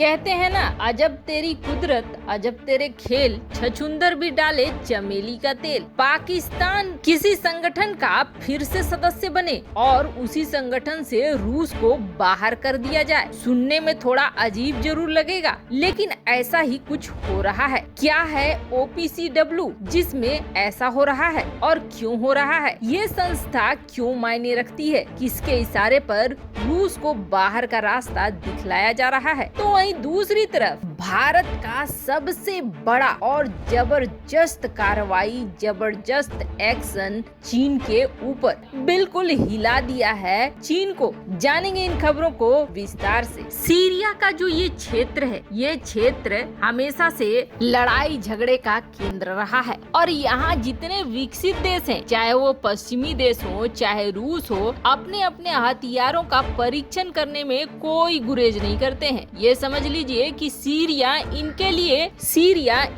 कहते हैं ना, अजब तेरी कुदरत अजब तेरे खेल, छछूंदर भी डाले चमेली का तेल। पाकिस्तान किसी संगठन का फिर से सदस्य बने और उसी संगठन से रूस को बाहर कर दिया जाए। सुनने में थोड़ा अजीब जरूर लगेगा, लेकिन ऐसा ही कुछ हो रहा है। क्या है OPCW, जिसमें ऐसा हो रहा है और क्यों हो रहा है? ये संस्था क्यों मायने रखती है? किसके इशारे पर रूस को बाहर का रास्ता दिखलाया जा रहा है? तो वहीं दूसरी तरफ भारत का सबसे बड़ा और जबरदस्त कार्रवाई, जबरदस्त एक्शन चीन के ऊपर बिल्कुल हिला दिया है चीन को। जानेंगे इन खबरों को विस्तार से। सीरिया का जो ये क्षेत्र है, ये क्षेत्र हमेशा से लड़ाई झगड़े का केंद्र रहा है और यहाँ जितने विकसित देश हैं, चाहे वो पश्चिमी देश हो चाहे रूस हो, अपने अपने हथियारों का परीक्षण करने में कोई गुरेज नहीं करते हैं। ये समझ लीजिए कि सीरिया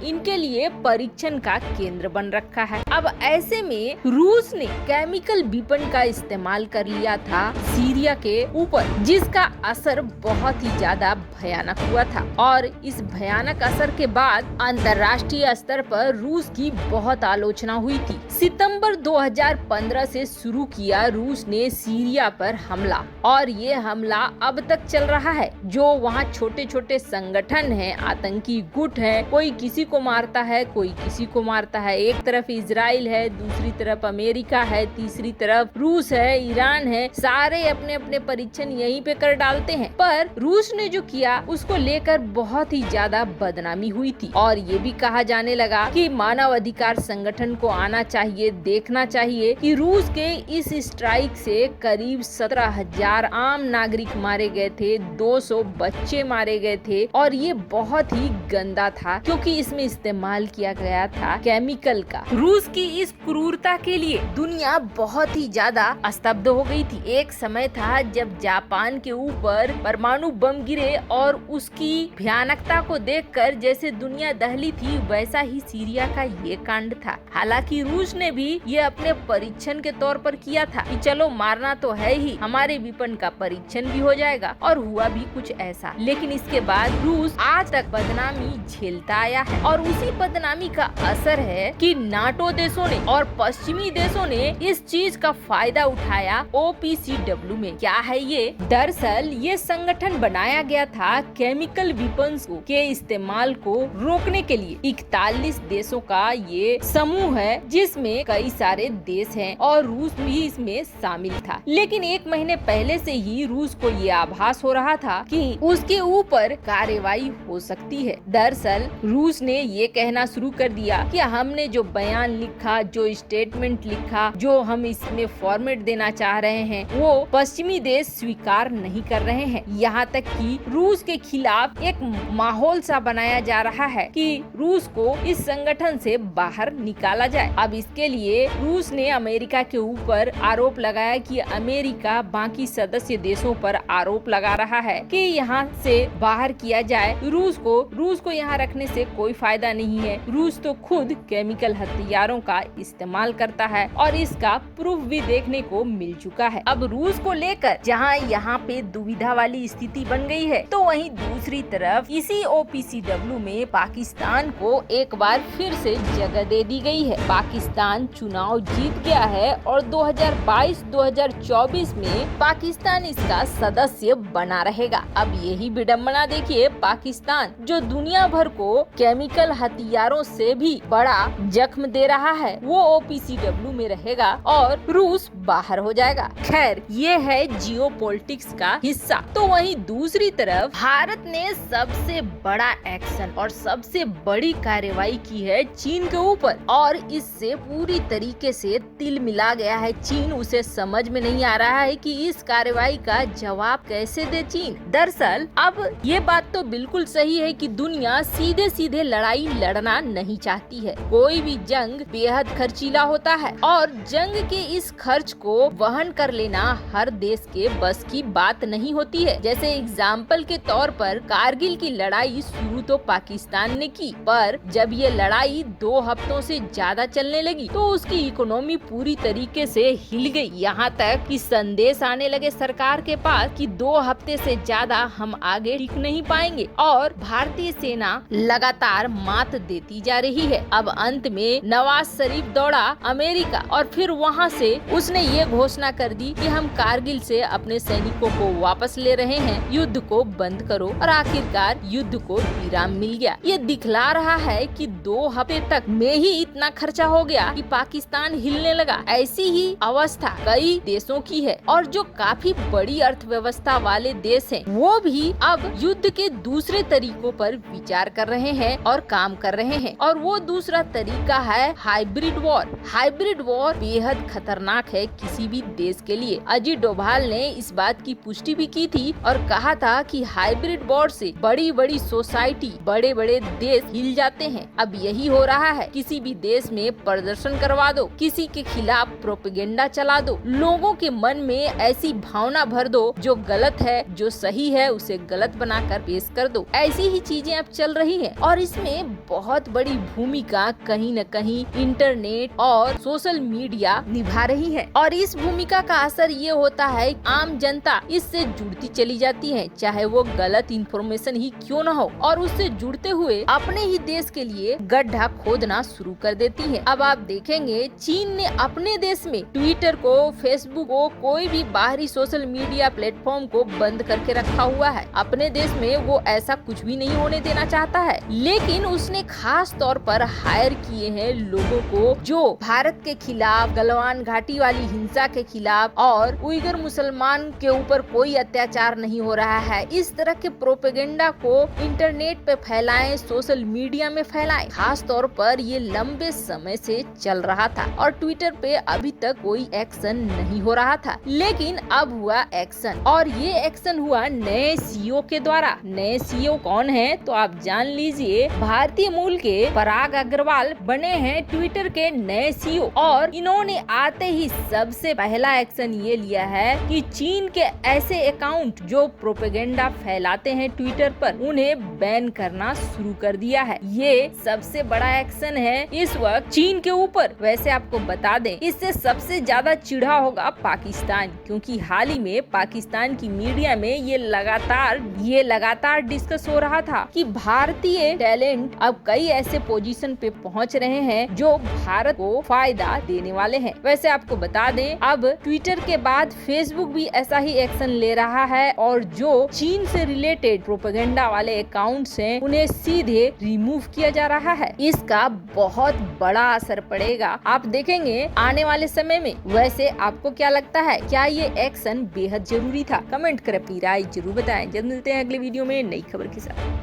इनके लिए परीक्षण का केंद्र बन रखा है। अब ऐसे में रूस ने केमिकल वेपन का इस्तेमाल कर लिया था सीरिया के ऊपर, जिसका असर बहुत ही ज्यादा भयानक हुआ था और इस भयानक असर के बाद अंतर्राष्ट्रीय स्तर पर रूस की बहुत आलोचना हुई थी। सितंबर 2015 से शुरू किया रूस ने सीरिया पर हमला और ये हमला अब तक चल रहा है। जो वहाँ छोटे छोटे संगठन हैं, आतंकी गुट है, कोई किसी को मारता है, कोई किसी को मारता है। एक तरफ इजराइल है, दूसरी तरफ अमेरिका है, तीसरी तरफ रूस है, ईरान है, सारे अपने अपने परीक्षण यहीं पे कर डालते हैं। पर रूस ने जो किया उसको लेकर बहुत ही ज्यादा बदनामी हुई थी और ये भी कहा जाने लगा कि मानव अधिकार संगठन को आना चाहिए, देखना चाहिए कि रूस के इस स्ट्राइक से करीब 17,000 आम नागरिक मारे गए थे, 200 बच्चे मारे गए थे और ये बहुत ही गंदा था क्योंकि इसमें इस्तेमाल किया गया था केमिकल का। रूस की इस क्रूरता के लिए दुनिया बहुत ही ज्यादा स्तब्ध हो गई थी। एक समय था जब जापान के ऊपर परमाणु बम गिरे और उसकी भयानकता को देखकर जैसे दुनिया दहली थी, वैसा ही सीरिया का ये कांड था। हालांकि रूस ने भी ये अपने परीक्षण के तौर पर किया था कि चलो मारना तो है ही, हमारे विपन का परीक्षण भी हो जाएगा, और हुआ भी कुछ ऐसा। लेकिन इसके बाद रूस आज तक बदनामी झेलता आया है और उसी बदनामी का असर है कि नाटो देशों ने और पश्चिमी देशों ने इस चीज का फायदा उठाया OPCW में। क्या है ये? दरअसल ये संगठन बनाया गया था केमिकल वेपन्स के इस्तेमाल को रोकने के लिए। 41 देशों का ये समूह है जिसमें कई सारे देश हैं और रूस भी इसमें शामिल था। लेकिन एक महीने पहले से ही रूस को ये आभास हो रहा था कि उसके ऊपर कार्रवाई हो सकती है। दरअसल रूस ने ये कहना शुरू कर दिया कि हमने जो बयान लिखा, जो स्टेटमेंट लिखा, जो हम इसमें फॉर्मेट देना चाह रहे हैं, वो पश्चिमी देश स्वीकार नहीं कर रहे हैं। यहाँ तक कि रूस के खिलाफ एक माहौल सा बनाया जा रहा है कि रूस को इस संगठन से बाहर निकाला जाए। अब इसके लिए रूस ने अमेरिका के ऊपर आरोप लगाया कि अमेरिका बाकी सदस्य देशों पर आरोप लगा रहा है कि यहाँ से बाहर किया जाए रूस को यहाँ रखने से कोई फायदा नहीं है। रूस तो खुद केमिकल हथियारों का इस्तेमाल करता है और इसका प्रूफ भी देखने को मिल चुका है। अब रूस को लेकर जहाँ यहाँ पे दुविधा वाली स्थिति बन गई है, तो वहीं दूसरी तरफ इसी OPCW में पाकिस्तान को एक बार फिर से जगह दे दी गई है। पाकिस्तान चुनाव जीत गया है और 2022-2024 में पाकिस्तान इसका सदस्य बना रहेगा। अब यही विडंबना देखिए, पाकिस्तान जो दुनिया भर को केमिकल हथियारों से भी बड़ा जख्म दे रहा है, वो OPCW में रहेगा और रूस बाहर हो जाएगा। खैर, ये है जियोपॉलिटिक्स का हिस्सा। तो वहीं दूसरी तरफ भारत ने सबसे बड़ा एक्शन और सबसे बड़ी कार्रवाई की है चीन के ऊपर और इससे पूरी तरीके से तिल मिला गया है चीन। उसे समझ में नहीं आ रहा है कि इस कार्रवाई का जवाब कैसे दे चीन। दरअसल अब ये बात तो बिल्कुल सही है कि दुनिया सीधे सीधे लड़ाई लड़ना नहीं चाहती है। कोई भी जंग बेहद खर्चीला होता है और जंग के इस खर्च को वहन कर लेना हर देश के बस की बात नहीं होती है। जैसे एग्जाम्पल के तौर पर कारगिल की लड़ाई शुरू तो पाकिस्तान ने की, पर जब ये लड़ाई 2 हफ्तों से ज्यादा चलने लगी तो उसकी इकोनॉमी पूरी तरीके से हिल गई। यहाँ तक कि संदेश आने लगे सरकार के पास कि 2 हफ्ते से ज्यादा हम आगे टिक नहीं पाएंगे और भारतीय सेना लगातार मात देती जा रही है। अब अंत में नवाज शरीफ दौड़ा अमेरिका और फिर वहाँ से उसने ये घोषणा कर दी कि हम कारगिल से अपने सैनिकों को वापस ले रहे हैं, युद्ध को बंद करो, और आखिरकार युद्ध को विराम मिल गया। ये दिखला रहा है कि 2 हफ्ते तक में ही इतना खर्चा हो गया कि पाकिस्तान हिलने लगा। ऐसी ही अवस्था कई देशों की है और जो काफी बड़ी अर्थव्यवस्था वाले देश हैं, वो भी अब युद्ध के दूसरे तरीकों पर विचार कर रहे हैं और काम कर रहे हैं, और वो दूसरा तरीका है हाइब्रिड वॉर। हाइब्रिड वॉर बेहद खतरनाक है किसी भी देश के लिए। अजीत डोभाल ने इस बात की पुष्टि भी की थी और कहा था कि हाइब्रिड वॉर से बड़ी बड़ी सोसाइटी, बड़े बड़े देश हिल जाते हैं। अब यही हो रहा है, किसी भी देश में प्रदर्शन करवा दो, किसी के खिलाफ प्रोपेगेंडा चला दो, लोगों के मन में ऐसी भावना भर दो, जो गलत है जो सही है उसे गलत बनाकर पेश कर दो। ऐसी ही चीजें अब चल रही हैं और इसमें बहुत बड़ी भूमिका कहीं न कहीं इंटरनेट और सोशल मीडिया निभा रही है, और इस भूमिका का असर ये होता है आम जनता इससे जुड़ती चली जाती है, चाहे वो गलत इंफॉर्मेशन ही क्यों न हो, और उससे जुड़ते हुए अपने ही देश के लिए गड्ढा खोदना शुरू कर देती है। अब आप देखेंगे चीन ने अपने देश में ट्विटर को, फेसबुक को, कोई भी बाहरी सोशल मीडिया प्लेटफॉर्म को बंद करके रखा हुआ है। अपने देश में वो ऐसा कुछ भी नहीं होने देना चाहता है, लेकिन उसने खास तौर पर हायर किए हैं लोगों को जो भारत के खिलाफ, गलवान घाटी वाली हिंसा के खिलाफ और उइगर मुसलमान के ऊपर कोई अत्याचार नहीं हो रहा है, इस तरह के प्रोपेगेंडा को इंटरनेट पे फैलाएं, सोशल मीडिया में फैलाएं। खास तौर पर ये लंबे समय से चल रहा था और ट्विटर पे अभी तक कोई एक्शन नहीं हो रहा था, लेकिन अब हुआ एक्शन, और ये एक्शन हुआ नए सीईओ के द्वारा। नए सीईओ कौन है तो आप जान लीजिए, भारतीय मूल के पराग अग्रवाल बने हैं ट्विटर के नए सीईओ, और इन्होंने आते ही सबसे पहला एक्शन ये लिया है कि चीन के ऐसे अकाउंट जो प्रोपेगेंडा फैलाते हैं ट्विटर पर, उन्हें बैन करना शुरू कर दिया है। ये सबसे बड़ा एक्शन है इस वक्त चीन के ऊपर। वैसे आपको बता दें, इससे सबसे ज्यादा चिढ़ा होगा पाकिस्तान, क्योंकि हाल ही में पाकिस्तान की मीडिया में ये लगातार डिस्कस हो रहा था कि भारतीय टैलेंट अब कई ऐसे पोजीशन पे पहुंच रहे हैं जो भारत को फायदा देने वाले हैं। वैसे आपको बता दें, अब ट्विटर के बाद फेसबुक भी ऐसा ही एक्शन ले रहा है, और जो चीन से रिलेटेड प्रोपेगेंडा वाले अकाउंट्स हैं उन्हें सीधे रिमूव किया जा रहा है। इसका बहुत बड़ा असर पड़ेगा, आप देखेंगे आने वाले समय में। वैसे आपको क्या लगता है, क्या ये एक्शन बेहद जरूरी था? कमेंट कर अपनी राय जरूर बताएं। जल्द मिलते हैं अगले वीडियो में नई खबर के साथ।